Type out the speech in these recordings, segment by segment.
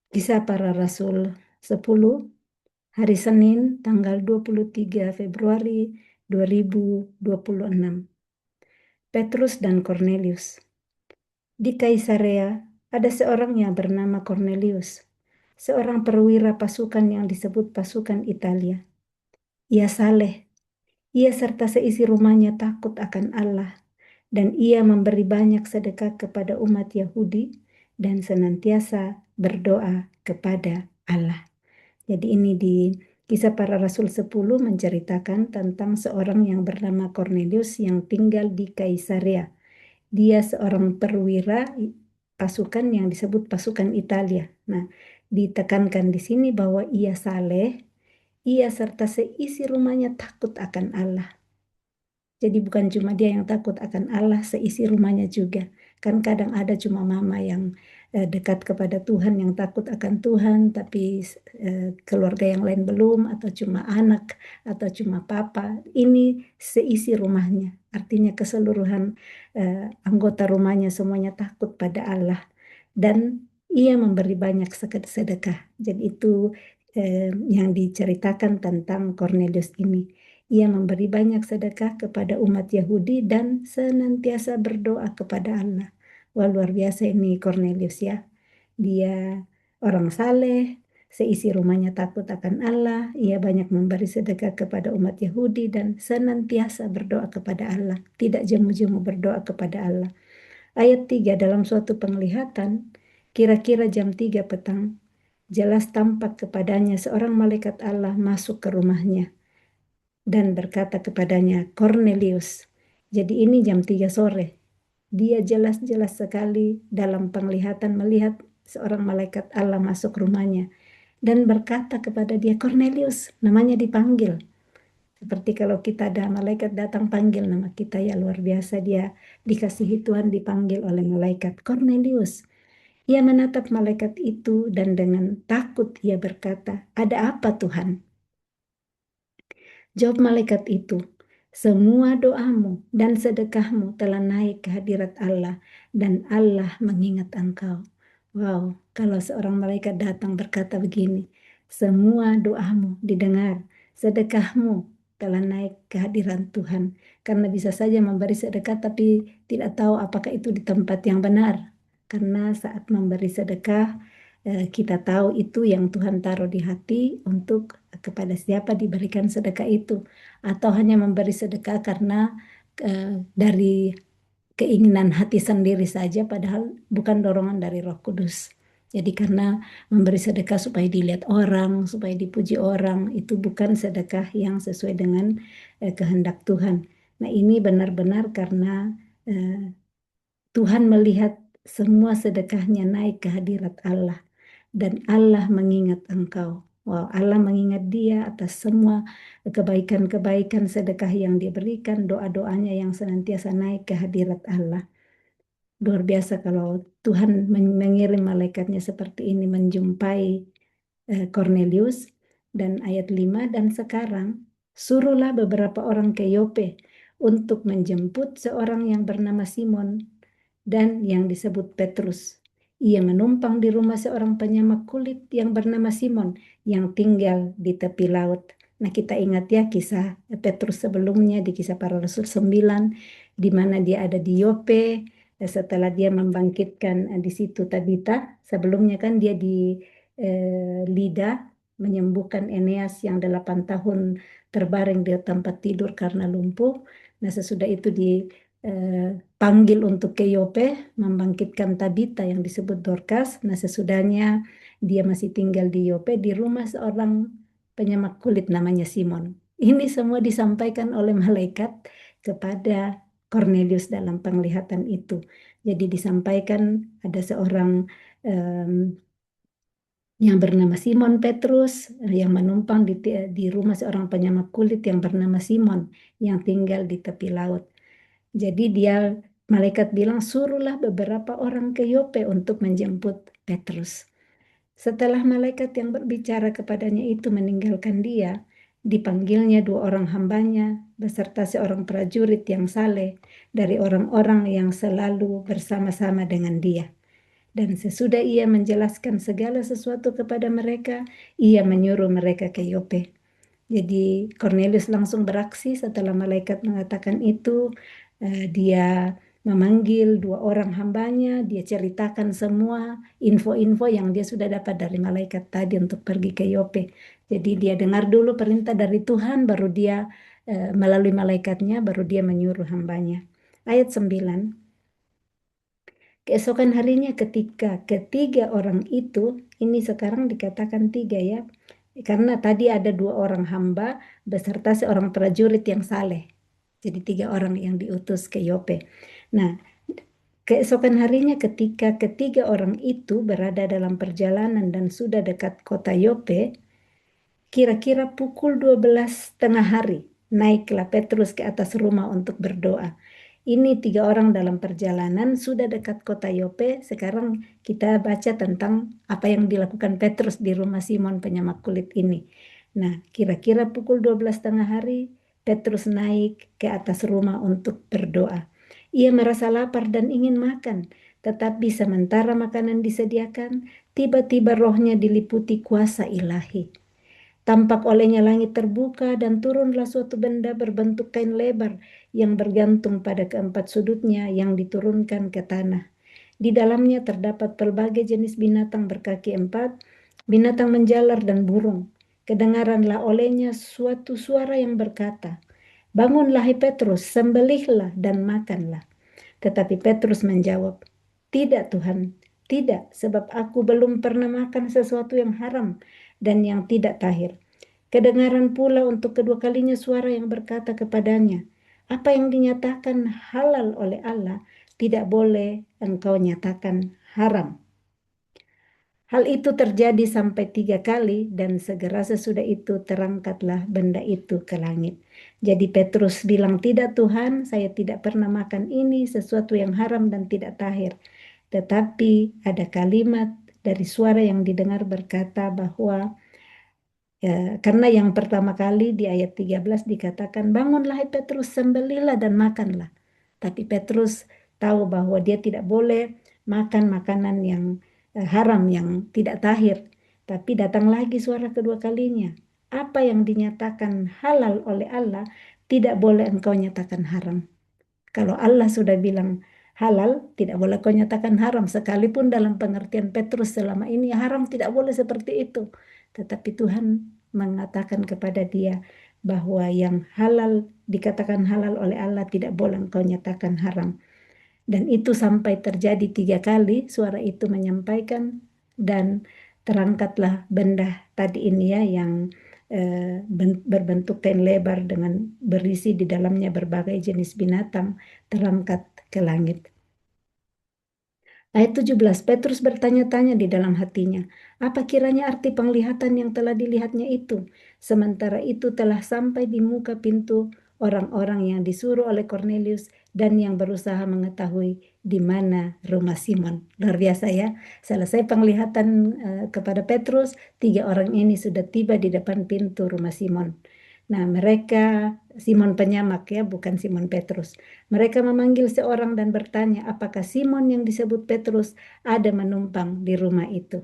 Kisah Para Rasul 10, hari Senin, tanggal 23 Februari 2026. Petrus dan Cornelius. Di Kaisarea ada seorang yang bernama Cornelius, seorang perwira pasukan yang disebut pasukan Italia. Ia saleh, ia serta seisi rumahnya takut akan Allah, dan ia memberi banyak sedekah kepada umat Yahudi dan senantiasa berdoa kepada Allah. Jadi ini di Kisah Para Rasul 10 menceritakan tentang seorang yang bernama Cornelius yang tinggal di Kaisarea. Dia seorang perwira pasukan yang disebut pasukan Italia. Nah, ditekankan di sini bahwa ia saleh, ia serta seisi rumahnya takut akan Allah. Jadi bukan cuma dia yang takut akan Allah, seisi rumahnya juga. Kan kadang ada cuma mama yang dekat kepada Tuhan, yang takut akan Tuhan, tapi keluarga yang lain belum, atau cuma anak, atau cuma papa. Ini seisi rumahnya, artinya keseluruhan anggota rumahnya semuanya takut pada Allah. Dan ia memberi banyak sedekah. Jadi itu yang diceritakan tentang Cornelius ini. Ia memberi banyak sedekah kepada umat Yahudi dan senantiasa berdoa kepada Allah. Wah, luar biasa ini Cornelius ya. Dia orang saleh, seisi rumahnya takut akan Allah. Ia banyak memberi sedekah kepada umat Yahudi dan senantiasa berdoa kepada Allah. Tidak jemu-jemu berdoa kepada Allah. Ayat 3, dalam suatu penglihatan, kira-kira jam 3 petang, jelas tampak kepadanya seorang malaikat Allah masuk ke rumahnya dan berkata kepadanya, Cornelius. Jadi ini jam 3 sore. Dia jelas-jelas sekali dalam penglihatan melihat seorang malaikat Allah masuk rumahnya dan berkata kepada dia, Cornelius, namanya dipanggil. Seperti kalau kita ada malaikat datang panggil nama kita, ya luar biasa dia dikasihi Tuhan, dipanggil oleh malaikat, Cornelius. Ia menatap malaikat itu dan dengan takut ia berkata, ada apa Tuhan? Jawab malaikat itu, semua doamu dan sedekahmu telah naik ke hadirat Allah dan Allah mengingat engkau. Wow, kalau seorang malaikat datang berkata begini, semua doamu didengar, sedekahmu telah naik ke hadiran Tuhan. Karena bisa saja memberi sedekah tapi tidak tahu apakah itu di tempat yang benar. Karena saat memberi sedekah, kita tahu itu yang Tuhan taruh di hati untuk kepada siapa diberikan sedekah itu, atau hanya memberi sedekah karena dari keinginan hati sendiri saja, padahal bukan dorongan dari Roh Kudus. Jadi karena memberi sedekah supaya dilihat orang, supaya dipuji orang, itu bukan sedekah yang sesuai dengan kehendak Tuhan. Nah ini benar-benar karena Tuhan melihat semua sedekahnya naik ke hadirat Allah dan Allah mengingat engkau. Wow, Allah mengingat dia atas semua kebaikan-kebaikan sedekah yang diberikan, doa-doanya yang senantiasa naik ke hadirat Allah. Luar biasa kalau Tuhan mengirim malaikatnya seperti ini menjumpai Cornelius. Dan ayat 5, dan sekarang suruhlah beberapa orang ke Yope untuk menjemput seorang yang bernama Simon dan yang disebut Petrus. Ia menumpang di rumah seorang penyamak kulit yang bernama Simon yang tinggal di tepi laut. Nah, kita ingat ya kisah Petrus sebelumnya di Kisah Para Rasul 9, di mana dia ada di Yope setelah dia membangkitkan di situ Tabita. Sebelumnya kan dia di Lida menyembuhkan Eneas yang 8 tahun terbaring di tempat tidur karena lumpuh. Nah, sesudah itu panggil untuk ke Yope membangkitkan Tabita yang disebut Dorcas. Nah, sesudahnya dia masih tinggal di Yope di rumah seorang penyamak kulit namanya Simon. Ini semua disampaikan oleh malaikat kepada Cornelius dalam penglihatan itu. Jadi disampaikan ada seorang yang bernama Simon Petrus yang menumpang di rumah seorang penyamak kulit yang bernama Simon yang tinggal di tepi laut. Jadi malaikat bilang suruhlah beberapa orang ke Yope untuk menjemput Petrus. Setelah malaikat yang berbicara kepadanya itu meninggalkan dia, dipanggilnya 2 orang hambanya beserta seorang prajurit yang saleh dari orang-orang yang selalu bersama-sama dengan dia. Dan sesudah ia menjelaskan segala sesuatu kepada mereka, ia menyuruh mereka ke Yope. Jadi Cornelius langsung beraksi setelah malaikat mengatakan itu. Dia memanggil dua orang hambanya, dia ceritakan semua info-info yang dia sudah dapat dari malaikat tadi untuk pergi ke Yope. Jadi dia dengar dulu perintah dari Tuhan, baru dia melalui malaikatnya, baru dia menyuruh hambanya. Ayat 9. Keesokan harinya ketika ketiga orang itu, ini sekarang dikatakan tiga ya, karena tadi ada dua orang hamba beserta seorang prajurit yang saleh. Jadi tiga orang yang diutus ke Yope. Nah, keesokan harinya ketika ketiga orang itu berada dalam perjalanan dan sudah dekat kota Yope, kira-kira pukul 12 tengah hari, naiklah Petrus ke atas rumah untuk berdoa. Ini tiga orang dalam perjalanan sudah dekat kota Yope. Sekarang kita baca tentang apa yang dilakukan Petrus di rumah Simon penyamak kulit ini. Nah, kira-kira pukul 12 tengah hari, Petrus naik ke atas rumah untuk berdoa. Ia merasa lapar dan ingin makan, tetapi sementara makanan disediakan, tiba-tiba rohnya diliputi kuasa ilahi. Tampak olehnya langit terbuka dan turunlah suatu benda berbentuk kain lebar yang bergantung pada keempat sudutnya yang diturunkan ke tanah. Di dalamnya terdapat pelbagai jenis binatang berkaki empat, binatang menjalar dan burung. Kedengaranlah olehnya suatu suara yang berkata, "Bangunlah hai Petrus, sembelihlah dan makanlah." Tetapi Petrus menjawab, "Tidak Tuhan, tidak, sebab aku belum pernah makan sesuatu yang haram dan yang tidak tahir." Kedengaran pula untuk kedua kalinya suara yang berkata kepadanya, "Apa yang dinyatakan halal oleh Allah, tidak boleh engkau nyatakan haram." Hal itu terjadi sampai 3 kali dan segera sesudah itu terangkatlah benda itu ke langit. Jadi Petrus bilang, "Tidak Tuhan, saya tidak pernah makan ini, sesuatu yang haram dan tidak tahir." Tetapi ada kalimat dari suara yang didengar berkata bahwa karena yang pertama kali di ayat 13 dikatakan, "Bangunlah hai Petrus, sembelihlah dan makanlah." Tapi Petrus tahu bahwa dia tidak boleh makan makanan yang haram, yang tidak tahir. Tapi datang lagi suara kedua kalinya. Apa yang dinyatakan halal oleh Allah, tidak boleh engkau nyatakan haram. Kalau Allah sudah bilang halal, tidak boleh kau nyatakan haram. Sekalipun dalam pengertian Petrus selama ini haram tidak boleh seperti itu. Tetapi Tuhan mengatakan kepada dia bahwa yang halal dikatakan halal oleh Allah tidak boleh engkau nyatakan haram. Dan itu sampai terjadi 3 kali suara itu menyampaikan dan terangkatlah benda tadi ini ya yang berbentuk kain lebar dengan berisi di dalamnya berbagai jenis binatang terangkat ke langit. Ayat 17, Petrus bertanya-tanya di dalam hatinya, apa kiranya arti penglihatan yang telah dilihatnya itu? Sementara itu telah sampai di muka pintu orang-orang yang disuruh oleh Cornelius dan yang berusaha mengetahui di mana rumah Simon. Luar biasa ya, selesai penglihatan kepada Petrus, 3 orang ini sudah tiba di depan pintu rumah Simon. Nah, mereka Simon penyamak ya, bukan Simon Petrus. Mereka memanggil seorang dan bertanya, apakah Simon yang disebut Petrus ada menumpang di rumah itu?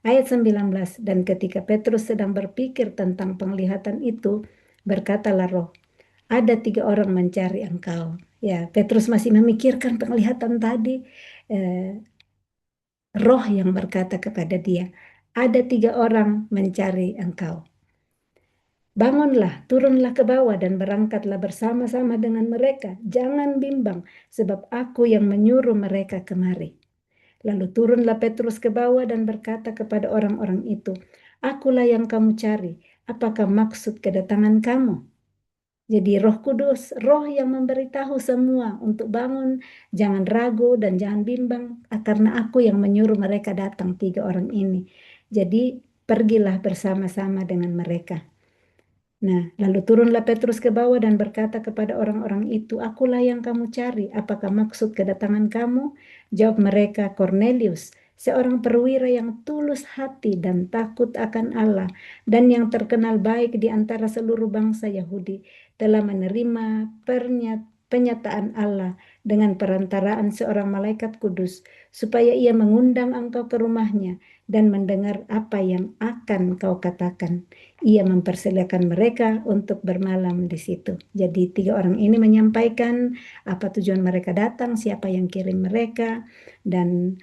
Ayat 19, dan ketika Petrus sedang berpikir tentang penglihatan itu, berkatalah roh, ada 3 orang mencari engkau. Ya, Petrus masih memikirkan penglihatan tadi. Roh yang berkata kepada dia, ada 3 orang mencari engkau. Bangunlah, turunlah ke bawah dan berangkatlah bersama-sama dengan mereka. Jangan bimbang, sebab aku yang menyuruh mereka kemari. Lalu turunlah Petrus ke bawah dan berkata kepada orang-orang itu, "Akulah yang kamu cari. Apakah maksud kedatangan kamu?" Jadi Roh Kudus, roh yang memberitahu semua untuk bangun, jangan ragu dan jangan bimbang, karena aku yang menyuruh mereka datang 3 orang ini. Jadi pergilah bersama-sama dengan mereka. Nah, lalu turunlah Petrus ke bawah dan berkata kepada orang-orang itu, "Akulah yang kamu cari. Apakah maksud kedatangan kamu?" Jawab mereka, "Cornelius, seorang perwira yang tulus hati dan takut akan Allah dan yang terkenal baik di antara seluruh bangsa Yahudi, telah menerima penyataan Allah dengan perantaraan seorang malaikat kudus, supaya ia mengundang engkau ke rumahnya dan mendengar apa yang akan kau katakan. Ia mempersilakan mereka untuk bermalam di situ. Jadi tiga orang ini menyampaikan apa tujuan mereka datang, siapa yang kirim mereka, dan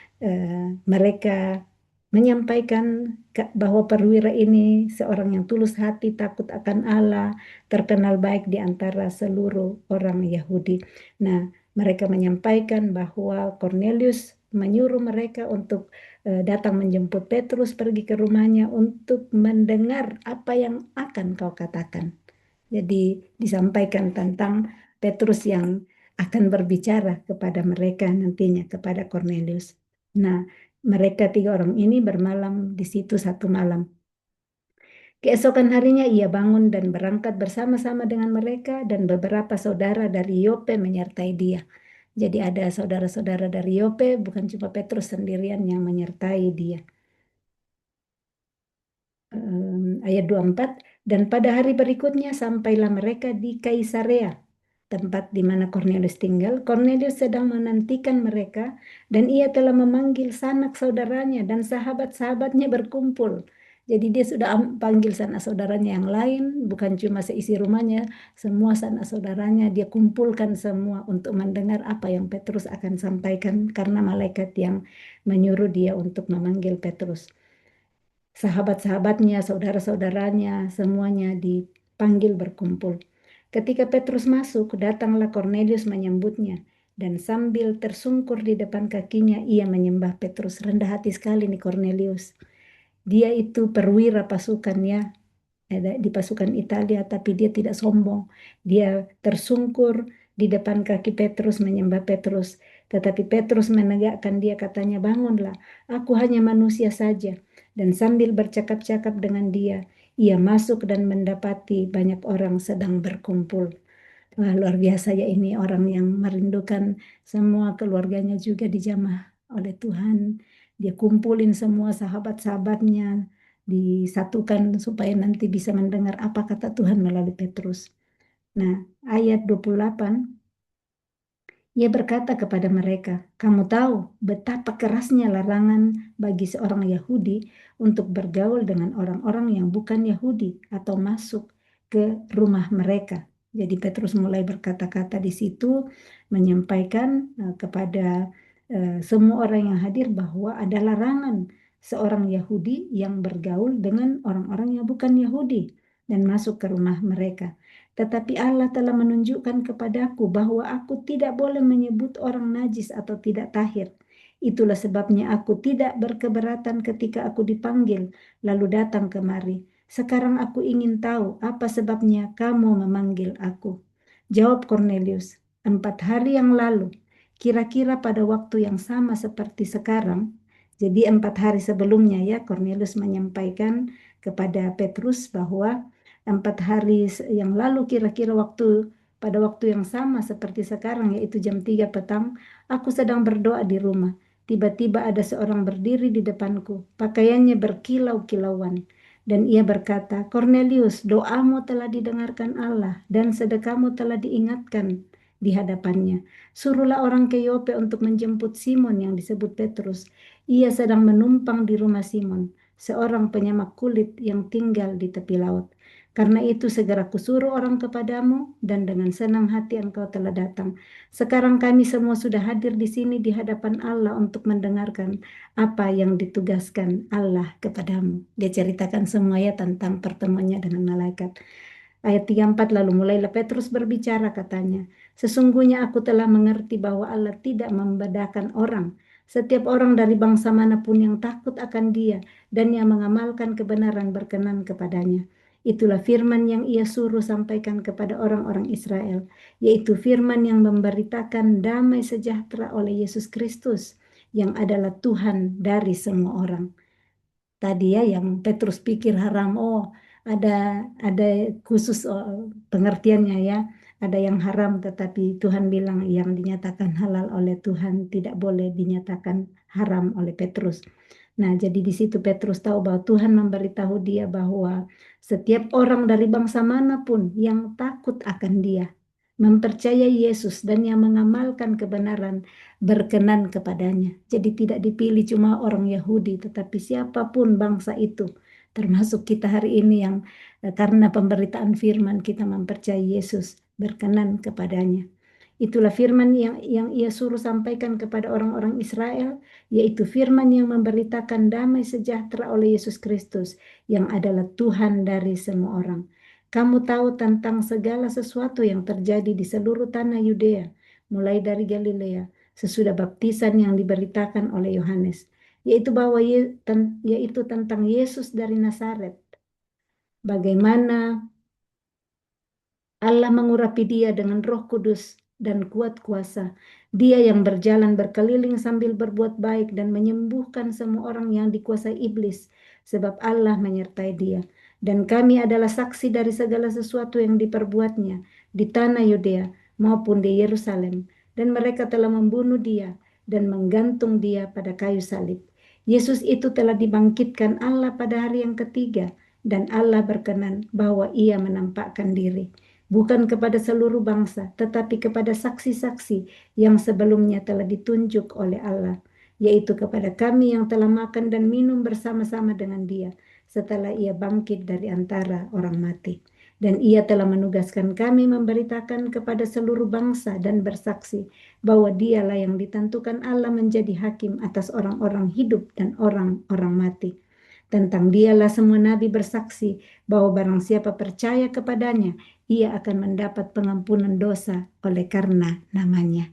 mereka menyampaikan bahwa perwira ini seorang yang tulus hati, takut akan Allah, terkenal baik di antara seluruh orang Yahudi. Nah, mereka menyampaikan bahwa Cornelius menyuruh mereka untuk datang menjemput Petrus pergi ke rumahnya untuk mendengar apa yang akan kau katakan. Jadi disampaikan tentang Petrus yang akan berbicara kepada mereka nantinya, kepada Cornelius. Nah, mereka tiga orang ini bermalam di situ satu malam. Keesokan harinya ia bangun dan berangkat bersama-sama dengan mereka dan beberapa saudara dari Yope menyertai dia. Jadi ada saudara-saudara dari Yope, bukan cuma Petrus sendirian yang menyertai dia. Ayat 24, dan pada hari berikutnya sampailah mereka di Kaisarea, tempat di mana Cornelius tinggal. Cornelius sedang menantikan mereka dan ia telah memanggil sanak saudaranya dan sahabat-sahabatnya berkumpul. Jadi dia sudah panggil sanak saudaranya yang lain, bukan cuma seisi rumahnya, semua sanak saudaranya dia kumpulkan semua untuk mendengar apa yang Petrus akan sampaikan karena malaikat yang menyuruh dia untuk memanggil Petrus. Sahabat-sahabatnya, saudara-saudaranya, semuanya dipanggil berkumpul. Ketika Petrus masuk, datanglah Cornelius menyambutnya, dan sambil tersungkur di depan kakinya, ia menyembah Petrus. Rendah hati sekali nih Cornelius. Dia itu perwira pasukan ya, di pasukan Italia, tapi dia tidak sombong. Dia tersungkur di depan kaki Petrus, menyembah Petrus. Tetapi Petrus menegakkan dia, katanya, bangunlah, aku hanya manusia saja. Dan sambil bercakap-cakap dengan dia, ia masuk dan mendapati banyak orang sedang berkumpul. Wah, luar biasa ya, ini orang yang merindukan semua keluarganya juga dijamah oleh Tuhan. Dia kumpulin semua sahabat-sahabatnya, disatukan supaya nanti bisa mendengar apa kata Tuhan melalui Petrus. Nah, ayat 28, ia berkata kepada mereka, kamu tahu betapa kerasnya larangan bagi seorang Yahudi untuk bergaul dengan orang-orang yang bukan Yahudi atau masuk ke rumah mereka. Jadi Petrus mulai berkata-kata di situ, menyampaikan kepada semua orang yang hadir bahwa ada larangan seorang Yahudi yang bergaul dengan orang-orang yang bukan Yahudi dan masuk ke rumah mereka. Tetapi Allah telah menunjukkan kepadaku bahwa aku tidak boleh menyebut orang najis atau tidak tahir. Itulah sebabnya aku tidak berkeberatan ketika aku dipanggil, lalu datang kemari. Sekarang aku ingin tahu apa sebabnya kamu memanggil aku. Jawab Cornelius, 4 hari yang lalu, kira-kira pada waktu yang sama seperti sekarang. Jadi 4 hari sebelumnya ya, Cornelius menyampaikan kepada Petrus bahwa 4 hari yang lalu kira-kira pada waktu yang sama seperti sekarang, yaitu jam 3 petang, aku sedang berdoa di rumah. Tiba-tiba ada seorang berdiri di depanku, pakaiannya berkilau-kilauan. Dan ia berkata, Cornelius, doamu telah didengarkan Allah dan sedekahmu telah diingatkan di hadapannya. Suruhlah orang ke Yope untuk menjemput Simon yang disebut Petrus. Ia sedang menumpang di rumah Simon, seorang penyamak kulit yang tinggal di tepi laut. Karena itu segera kusuruh orang kepadamu dan dengan senang hati engkau telah datang. Sekarang kami semua sudah hadir di sini di hadapan Allah untuk mendengarkan apa yang ditugaskan Allah kepadamu. Dia ceritakan semua ya tentang pertemuannya dengan malaikat. Ayat 34, lalu mulailah Petrus berbicara, katanya, sesungguhnya aku telah mengerti bahwa Allah tidak membedakan orang. Setiap orang dari bangsa manapun yang takut akan dia dan yang mengamalkan kebenaran berkenan kepadanya. Itulah firman yang ia suruh sampaikan kepada orang-orang Israel, yaitu firman yang memberitakan damai sejahtera oleh Yesus Kristus, yang adalah Tuhan dari semua orang. Tadi ya yang Petrus pikir haram, oh ada ada khusus pengertiannya ya, ada yang haram tetapi Tuhan bilang yang dinyatakan halal oleh Tuhan tidak boleh dinyatakan haram oleh Petrus. Nah, jadi di situ Petrus tahu bahwa Tuhan memberitahu dia bahwa setiap orang dari bangsa manapun yang takut akan dia, mempercayai Yesus dan yang mengamalkan kebenaran berkenan kepadanya. Jadi tidak dipilih cuma orang Yahudi, tetapi siapapun bangsa itu, termasuk kita hari ini yang karena pemberitaan firman kita mempercayai Yesus berkenan kepadanya. Itulah firman yang ia suruh sampaikan kepada orang-orang Israel, yaitu firman yang memberitakan damai sejahtera oleh Yesus Kristus, yang adalah Tuhan dari semua orang. Kamu tahu tentang segala sesuatu yang terjadi di seluruh tanah Yudea, mulai dari Galilea, sesudah baptisan yang diberitakan oleh Yohanes, yaitu tentang Yesus dari Nazaret. Bagaimana Allah mengurapi dia dengan Roh Kudus dan kuat kuasa. Dia yang berjalan berkeliling sambil berbuat baik dan menyembuhkan semua orang yang dikuasai iblis, sebab Allah menyertai dia. Dan kami adalah saksi dari segala sesuatu yang diperbuatnya di tanah Yudea maupun di Yerusalem. Dan mereka telah membunuh dia dan menggantung dia pada kayu salib. Yesus itu telah dibangkitkan Allah pada hari yang ketiga, dan Allah berkenan bahwa ia menampakkan diri bukan kepada seluruh bangsa, tetapi kepada saksi-saksi yang sebelumnya telah ditunjuk oleh Allah, yaitu kepada kami yang telah makan dan minum bersama-sama dengan dia setelah ia bangkit dari antara orang mati. Dan ia telah menugaskan kami memberitakan kepada seluruh bangsa dan bersaksi bahwa dialah yang ditentukan Allah menjadi hakim atas orang-orang hidup dan orang-orang mati. Tentang dialah semua nabi bersaksi bahwa barang siapa percaya kepadanya, ia akan mendapat pengampunan dosa oleh karena namanya.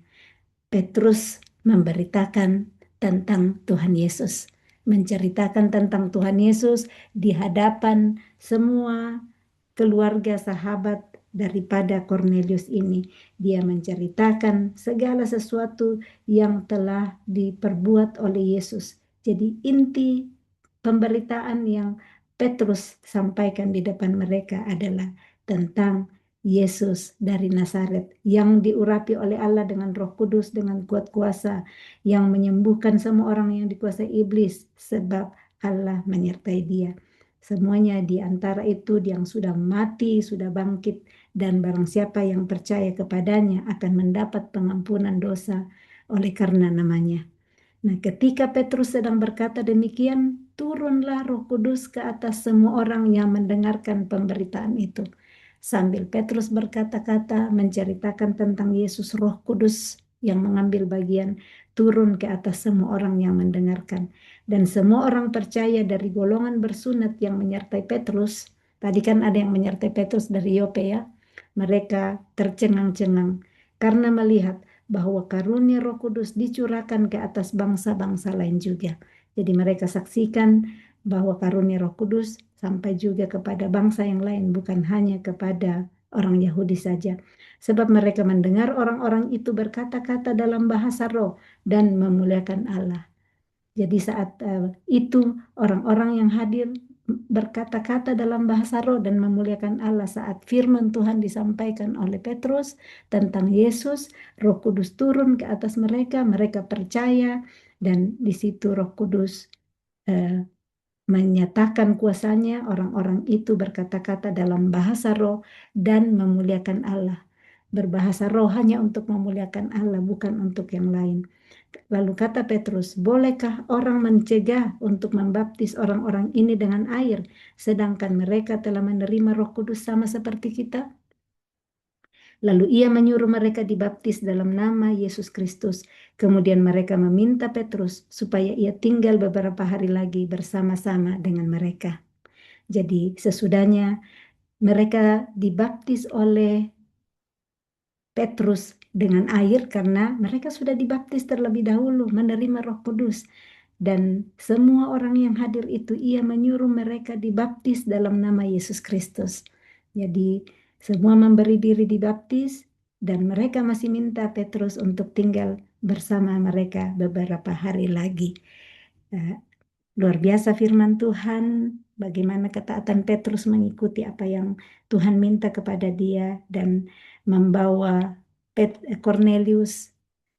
Petrus memberitakan tentang Tuhan Yesus, menceritakan tentang Tuhan Yesus di hadapan semua keluarga sahabat daripada Cornelius ini. Dia menceritakan segala sesuatu yang telah diperbuat oleh Yesus. Jadi inti pemberitaan yang Petrus sampaikan di depan mereka adalah tentang Yesus dari Nazaret yang diurapi oleh Allah dengan Roh Kudus dengan kuat kuasa, yang menyembuhkan semua orang yang dikuasai iblis sebab Allah menyertai dia. Semuanya di antara itu yang sudah mati, sudah bangkit, dan barang siapa yang percaya kepadanya akan mendapat pengampunan dosa oleh karena namanya. Nah, ketika Petrus sedang berkata demikian, turunlah Roh Kudus ke atas semua orang yang mendengarkan pemberitaan itu. Sambil Petrus berkata-kata menceritakan tentang Yesus, Roh Kudus yang mengambil bagian turun ke atas semua orang yang mendengarkan. Dan semua orang percaya dari golongan bersunat yang menyertai Petrus. Tadi kan ada yang menyertai Petrus dari Yope ya. Mereka tercengang-cengang karena melihat bahwa karunia Roh Kudus dicurahkan ke atas bangsa-bangsa lain juga. Jadi mereka saksikan bahwa karunia Roh Kudus sampai juga kepada bangsa yang lain, bukan hanya kepada orang Yahudi saja. Sebab mereka mendengar orang-orang itu berkata-kata dalam bahasa roh dan memuliakan Allah. Jadi saat itu orang-orang yang hadir berkata-kata dalam bahasa roh dan memuliakan Allah saat firman Tuhan disampaikan oleh Petrus tentang Yesus, Roh Kudus turun ke atas mereka, mereka percaya dan di situ Roh Kudus eh, menyatakan kuasanya, orang-orang itu berkata-kata dalam bahasa roh dan memuliakan Allah. Berbahasa roh hanya untuk memuliakan Allah, bukan untuk yang lain. Lalu kata Petrus, bolehkah orang mencegah untuk membaptis orang-orang ini dengan air, sedangkan mereka telah menerima Roh Kudus sama seperti kita? Lalu ia menyuruh mereka dibaptis dalam nama Yesus Kristus. Kemudian mereka meminta Petrus supaya ia tinggal beberapa hari lagi bersama-sama dengan mereka. Jadi sesudahnya mereka dibaptis oleh Petrus dengan air karena mereka sudah dibaptis terlebih dahulu menerima Roh Kudus. Dan semua orang yang hadir itu ia menyuruh mereka dibaptis dalam nama Yesus Kristus. Jadi semua memberi diri dibaptis dan mereka masih minta Petrus untuk tinggal bersama mereka beberapa hari lagi. Luar biasa firman Tuhan, bagaimana ketaatan Petrus mengikuti apa yang Tuhan minta kepada dia dan membawa Cornelius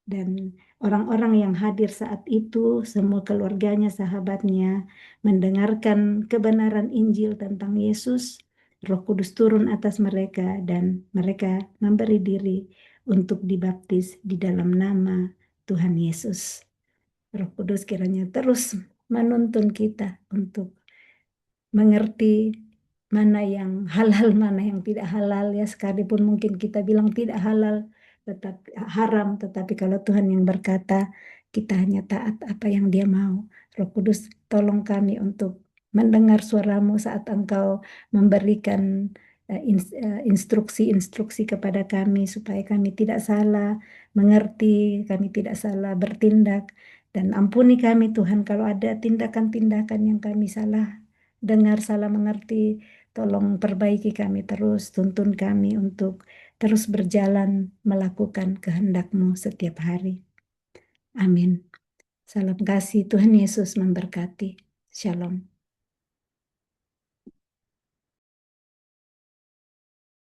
dan orang-orang yang hadir saat itu, semua keluarganya, sahabatnya, mendengarkan kebenaran Injil tentang Yesus. Roh Kudus turun atas mereka dan mereka memberi diri untuk dibaptis di dalam nama Tuhan Yesus. Roh Kudus kiranya terus menuntun kita untuk mengerti mana yang halal, mana yang tidak halal ya. Sekalipun mungkin kita bilang tidak halal, tetap haram, tetapi kalau Tuhan yang berkata, kita hanya taat apa yang Dia mau. Roh Kudus, tolong kami untuk mendengar suaramu saat Engkau memberikan instruksi-instruksi kepada kami supaya kami tidak salah mengerti, kami tidak salah bertindak, dan ampuni kami Tuhan kalau ada tindakan-tindakan yang kami salah dengar, salah mengerti. Tolong perbaiki kami terus, tuntun kami untuk terus berjalan melakukan kehendak-Mu setiap hari. Amin. Salam kasih, Tuhan Yesus memberkati. Shalom.